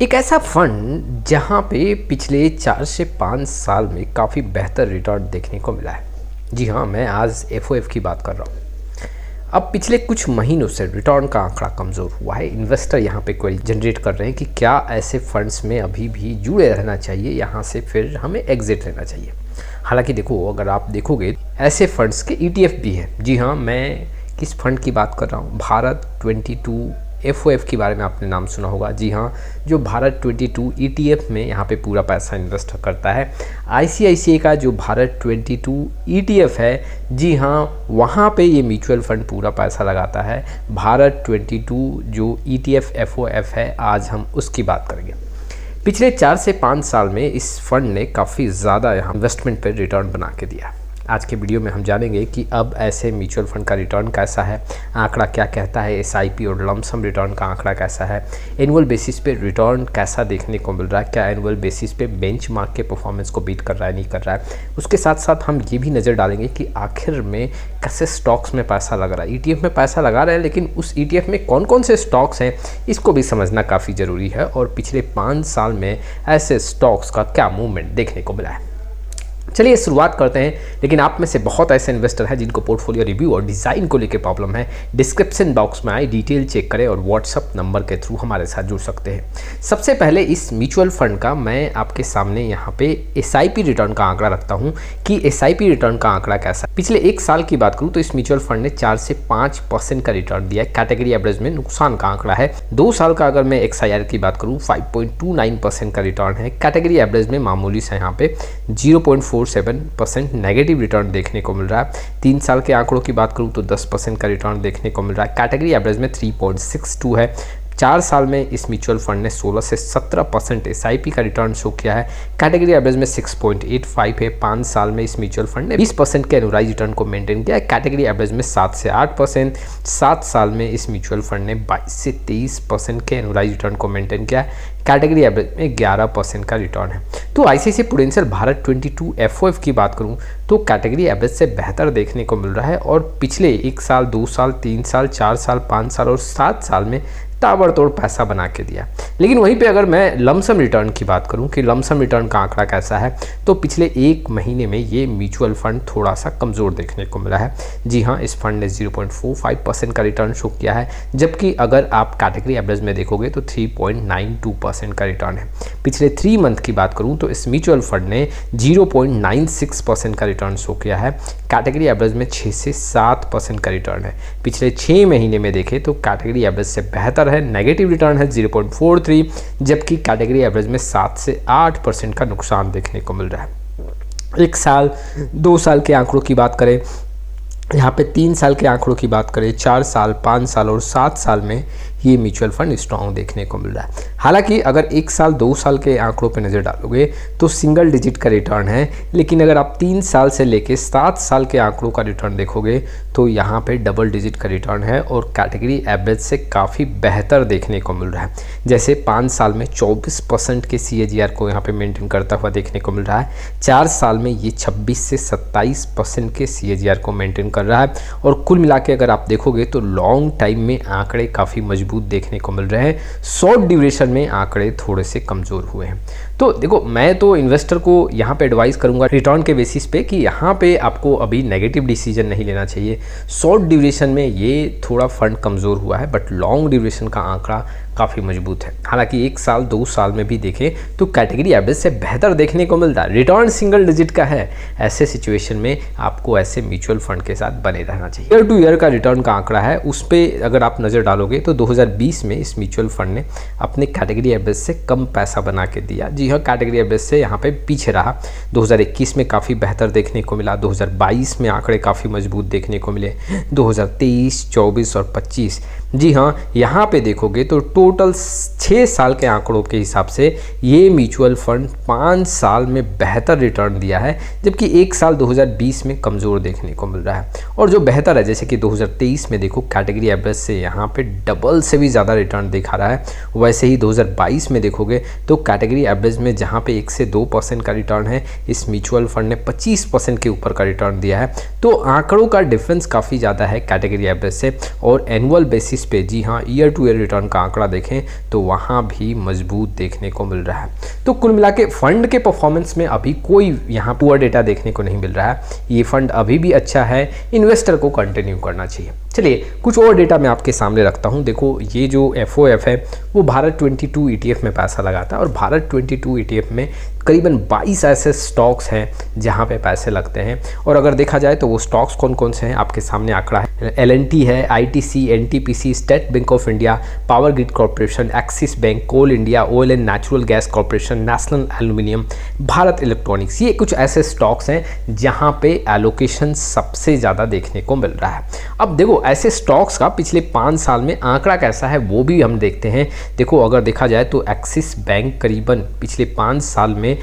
एक ऐसा फंड जहां पे पिछले 4 से 5 साल में काफ़ी बेहतर रिटर्न देखने को मिला है। जी हाँ, मैं आज एफओएफ की बात कर रहा हूँ। अब पिछले कुछ महीनों से रिटर्न का आंकड़ा कमज़ोर हुआ है। इन्वेस्टर यहाँ पे क्वेरी जनरेट कर रहे हैं कि क्या ऐसे फंड्स में अभी भी जुड़े रहना चाहिए, यहाँ से फिर हमें एग्जिट लेना चाहिए। हालांकि देखो, अगर आप देखोगे ऐसे फंड्स के ईटीएफ भी हैं। जी हाँ, मैं किस फंड की बात कर रहा हूँ? भारत 22 एफओएफ के बारे में आपने नाम सुना होगा। जी हाँ, जो भारत 22 ईटीएफ में यहाँ पे पूरा पैसा इन्वेस्ट करता है। आईसीआईसीआई का जो भारत 22 ईटीएफ है, जी हाँ, वहाँ पे ये म्यूचुअल फंड पूरा पैसा लगाता है। भारत 22 जो ईटीएफ एफओएफ है, आज हम उसकी बात करेंगे। पिछले 4 से 5 साल में इस फंड ने काफ़ी ज़्यादा यहाँ इन्वेस्टमेंट पर रिटर्न बना के दिया। आज के वीडियो में हम जानेंगे कि अब ऐसे म्यूचुअल फंड का रिटर्न कैसा है, आंकड़ा क्या कहता है, एसआईपी और लमसम रिटर्न का आंकड़ा कैसा है, एनुअल बेसिस पे रिटर्न कैसा देखने को मिल रहा है, क्या एनुअल बेसिस पे बेंचमार्क के परफॉर्मेंस को बीट कर रहा है, नहीं कर रहा है। उसके साथ साथ हम ये भी नज़र डालेंगे कि आखिर में कैसे स्टॉक्स में पैसा लग रहा है। ईटीएफ में पैसा लगा रहा है, लेकिन उस ईटीएफ में कौन कौन से स्टॉक्स हैं, इसको भी समझना काफ़ी ज़रूरी है। और पिछले 5 साल में ऐसे स्टॉक्स का क्या मूवमेंट देखने को मिला है। चलिए शुरुआत करते हैं। लेकिन आप में से बहुत ऐसे इन्वेस्टर हैं जिनको पोर्टफोलियो रिव्यू और डिज़ाइन को लेकर प्रॉब्लम है। डिस्क्रिप्शन बॉक्स में आए, डिटेल चेक करें और व्हाट्सअप नंबर के थ्रू हमारे साथ जुड़ सकते हैं। सबसे पहले इस म्यूचुअल फंड का मैं आपके सामने यहाँ पे एसआईपी रिटर्न का आंकड़ा रखता हूँ कि एसआईपी रिटर्न का आंकड़ा कैसा है। पिछले 1 साल की बात करूँ तो इस म्यूचुअल फंड ने 4 से 5% का रिटर्न दिया है। कैटेगरी एवरेज में नुकसान का आंकड़ा है। 2 साल का अगर मैं एक्सआईआर की बात करूँ 5.29% का रिटर्न है। कैटेगरी एवरेज में मामूली से यहाँ पे 0.47% नेगेटिव रिटर्न देखने को मिल रहा है। 3 साल के आंकड़ों की बात करूं तो 10% का रिटर्न देखने को मिल रहा है। कैटेगरी एवरेज में 3.62 है। 4 साल में इस म्यूचुअल फंड ने 16 से 17% एसआईपी का रिटर्न शो किया है। कैटेगरी एवरेज में 6.85 है। 5 साल में इस म्यूचुअल फंड ने 20% के एनुअलाइज रिटर्न को मेंटेन किया है। कैटेगरी एवरेज में 7 से 8%। 7 साल में इस म्यूचुअल फंड ने 22 से 23% के एनुअलाइज रिटर्न को मेंटेन किया है। कैटेगरी एवरेज में 11% का रिटर्न है। तो आईसीआईसीआई प्रूडेंशियल भारत 22 एफओएफ की बात करूं तो कैटेगरी एवरेज से बेहतर देखने को मिल रहा है। और पिछले 1 साल, 2 साल, 3 साल, 4 साल, 5 साल और 7 साल में ताबड़तोड़ पैसा बना के दिया। लेकिन वहीं पे अगर मैं लमसम रिटर्न की बात करूं कि लमसम रिटर्न का आंकड़ा कैसा है, तो पिछले 1 महीने में ये म्यूचुअल फंड थोड़ा सा कमज़ोर देखने को मिला है। जी हाँ, इस फंड ने 0.45% का रिटर्न शो किया है, जबकि अगर आप कैटेगरी एवरेज में देखोगे तो 3.92% का रिटर्न है। पिछले 3 मंथ की बात करूँ तो इस म्यूचुअल फंड ने 0.96% का रिटर्न शो किया है। कैटेगरी एवरेज में 6 से 7% का रिटर्न है। पिछले 6 महीने में देखें तो कैटेगरी एवरेज से बेहतर है, नेगेटिव रिटर्न है 0.43, जबकि कैटेगरी एवरेज में 7 से 8% का नुकसान देखने को मिल रहा है। 1 साल, 2 साल के आंकड़ों की बात करें, यहाँ पे 3 साल के आंकड़ों की बात करें, 4 साल, 5 साल और 7 साल में ये म्यूचुअल फंड स्ट्रॉन्ग देखने को मिल रहा है। हालांकि अगर 1 साल, 2 साल के आंकड़ों पे नज़र डालोगे तो सिंगल डिजिट का रिटर्न है, लेकिन अगर आप 3 साल से लेके 7 साल के आंकड़ों का रिटर्न देखोगे तो यहाँ पे डबल डिजिट का रिटर्न है और कैटेगरी एवरेज से काफ़ी बेहतर देखने को मिल रहा है। जैसे 5 साल में 24% के CAGR को यहाँ पे मेंटेन करता हुआ देखने को मिल रहा है। 4 साल में ये 26 से 27% के CAGR को मेंटेन कर रहा है। और कुल मिला के अगर आप देखोगे तो लॉन्ग टाइम में आंकड़े काफ़ी मजबूत देखने को मिल रहे हैं। शॉर्ट ड्यूरेशन में आंकड़े थोड़े से कमज़ोर हुए हैं। तो देखो, मैं तो इन्वेस्टर को यहाँ पे एडवाइस करूँगा रिटर्न के बेसिस पे कि यहाँ पे आपको अभी नेगेटिव डिसीजन नहीं लेना चाहिए। शॉर्ट ड्यूरेशन में ये थोड़ा फंड कमज़ोर हुआ है, बट लॉन्ग ड्यूरेशन का आंकड़ा काफ़ी मजबूत है। हालांकि 1 साल, 2 साल में भी देखें तो कैटेगरी एवरेज से बेहतर देखने को मिलता है। रिटर्न सिंगल डिजिट का है। ऐसे सिचुएशन में आपको ऐसे म्यूचुअल फंड के साथ बने रहना चाहिए। ईयर टू ईयर का रिटर्न का आंकड़ा है, उस पर अगर आप नज़र डालोगे तो 2020 में इस म्यूचुअल फंड ने अपने कैटेगरी एवरेज से कम पैसा बना के दिया। जी हाँ, कैटेगरी एवरेज से यहाँ पे पीछे रहा। 2021 में काफ़ी बेहतर देखने को मिला। 2022 में आंकड़े काफ़ी मजबूत देखने को मिले। 2023, 24 और 25, जी हाँ, यहाँ पे देखोगे तो टोटल 6 साल के आंकड़ों के हिसाब से ये म्यूचुअल फंड 5 साल में बेहतर रिटर्न दिया है, जबकि 1 साल 2020 में कमज़ोर देखने को मिल रहा है। और जो बेहतर है, जैसे कि 2023 में देखो कैटेगरी एवरेज से यहाँ पे डबल से भी ज़्यादा रिटर्न दिखा रहा है। वैसे ही 2022 में देखोगे तो कैटेगरी एवरेज में जहाँ पे 1 से 2% का रिटर्न है, इस म्यूचुअल फंड ने 25% के ऊपर का रिटर्न दिया है। तो आंकड़ों का डिफरेंस काफ़ी ज़्यादा है कैटेगरी एवरेज से। और एनुअल बेसिस बेसिस पे, जी हाँ, ईयर टू ईयर रिटर्न का आंकड़ा देखें तो वहाँ भी मजबूत देखने को मिल रहा है। तो कुल मिला के फंड के परफॉर्मेंस में अभी कोई यहाँ पुअर डेटा देखने को नहीं मिल रहा है। ये फंड अभी भी अच्छा है, इन्वेस्टर को कंटिन्यू करना चाहिए। चलिए कुछ और डेटा मैं आपके सामने रखता हूँ। देखो ये जो FOF है वो भारत 22 ETF में पैसा लगाता है और भारत 22 ETF में करीबन 22 ऐसे स्टॉक्स हैं जहाँ पे पैसे लगते हैं। और अगर देखा जाए तो वो स्टॉक्स कौन कौन से हैं आपके सामने आंकड़ा है। L&T है, ITC, NTPC, State Bank of India, Power Grid Corporation, Axis Bank, Coal India, Oil and Natural Gas Corporation, National Aluminium, Bharat Electronics. ये कुछ ऐसे स्टॉक्स हैं जहाँ पे एलोकेशन सबसे ज़्यादा देखने को मिल रहा है। अब देखो ऐसे स्टॉक्स का पिछले 5 साल में आंकड़ा कैसा है वो भी हम देखते हैं। देखो अगर देखा जाए तो एक्सिस बैंक करीबन पिछले 5 साल में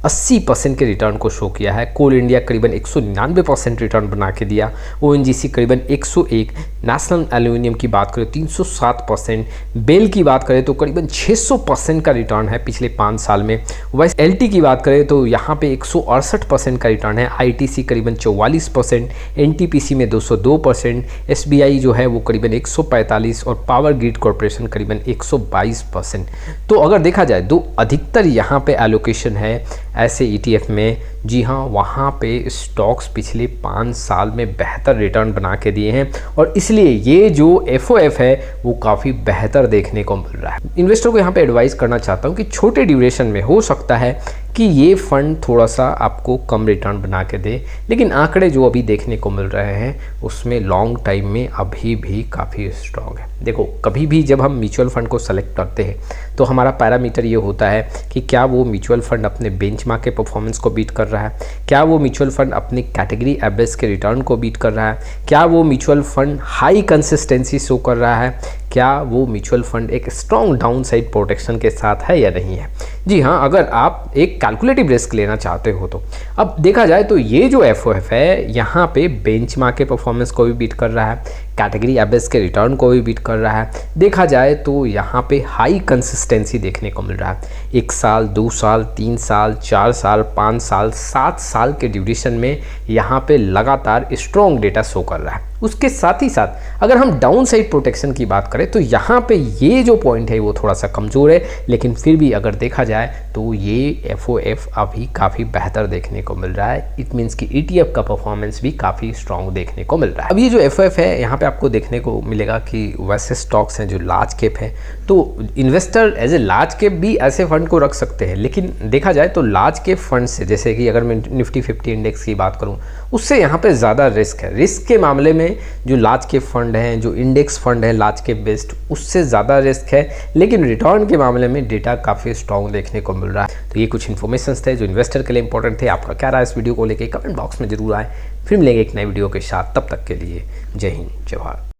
80% के रिटर्न को शो किया है। कोल इंडिया करीबन 199% रिटर्न बना के दिया। ONGC करीबन 101, नेशनल एल्यूमिनियम की बात करें 307%, बेल की बात करें तो करीबन 600% का रिटर्न है पिछले 5 साल में। वैसे LT की बात करें तो यहाँ पे 168% का रिटर्न है। ITC करीबन 44%, NTPC में 202%, SBI जो है वो करीबन 145 और पावर ग्रिड कॉर्पोरेशन करीबन 122%। तो अगर देखा जाए तो अधिकतर यहाँ पे एलोकेशन है ऐसे ETF में। जी हाँ, वहाँ पे स्टॉक्स पिछले 5 साल में बेहतर रिटर्न बना के दिए हैं और इसलिए ये जो FOF है वो काफ़ी बेहतर देखने को मिल रहा है। इन्वेस्टर को यहाँ पे एडवाइस करना चाहता हूँ कि छोटे ड्यूरेशन में हो सकता है कि ये फंड थोड़ा सा आपको कम रिटर्न बना के दे, लेकिन आंकड़े जो अभी देखने को मिल रहे हैं उसमें लॉन्ग टाइम में अभी भी काफ़ी स्ट्रॉन्ग है। देखो कभी भी जब हम म्यूचुअल फंड को सेलेक्ट करते हैं तो हमारा पैरामीटर ये होता है कि क्या वो म्यूचुअल फंड अपने बेंचमार्क के परफॉर्मेंस को बीट कर रहा है, क्या वो म्यूचुअल फंड अपनी कैटेगरी एवरेज के रिटर्न को बीट कर रहा है, क्या वो mutual fund high consistency show कर रहा है, क्या वो म्यूचुअल फंड एक स्ट्रॉन्ग डाउन साइड प्रोटेक्शन के साथ है या नहीं है। जी हाँ, अगर आप एक कैलकुलेटिव रिस्क लेना चाहते हो तो अब देखा जाए तो ये जो FOF है यहाँ पे बेंचमार्क के परफॉर्मेंस को भी बीट कर रहा है, कैटेगरी एवरेज के रिटर्न को भी बीट कर रहा है। देखा जाए तो यहाँ पे हाई कंसिस्टेंसी देखने को मिल रहा है। 1 साल, 2 साल, 3 साल, 4 साल, 5 साल, 7 साल के ड्यूरेशन में यहाँ पे लगातार स्ट्रॉन्ग डेटा शो कर रहा है। उसके साथ ही साथ अगर हम डाउन साइड प्रोटेक्शन की बात करें तो यहाँ पे ये जो पॉइंट है वो थोड़ा सा कमज़ोर है, लेकिन फिर भी अगर देखा जाए तो ये FOF अभी काफ़ी बेहतर देखने को मिल रहा है। इट मीन्स कि ETF का परफॉर्मेंस भी काफ़ी स्ट्रॉन्ग देखने को मिल रहा है। अब ये जो FOF है यहाँ पे आपको देखने को मिलेगा कि वैसे स्टॉक्स हैं जो लार्ज कैप है, तो investor as a large cap भी ऐसे फंड को रख सकते हैं, लेकिन देखा जाए तो लार्ज कैप फंड से, जैसे कि अगर मैं निफ्टी 50 इंडेक्स की बात करूँ, उससे यहाँ पे ज़्यादा रिस्क है। रिस्क के मामले में जो लार्ज कैप फंड हैं, जो इंडेक्स फंड है लार्ज कैप बेस्ड, उससे ज़्यादा रिस्क है, लेकिन रिटर्न के मामले में डेटा काफ़ी स्ट्रॉन्ग देखने को मिल रहा है। तो ये कुछ इन्फॉर्मेशन थे जो इन्वेस्टर के लिए इंपॉर्टेंट थे। आपका क्या राय इस वीडियो को लेकर कमेंट बॉक्स में जरूर आए। फिर मिलेंगे एक नई वीडियो के साथ, तब तक के लिए जय हिंद, जय भारत।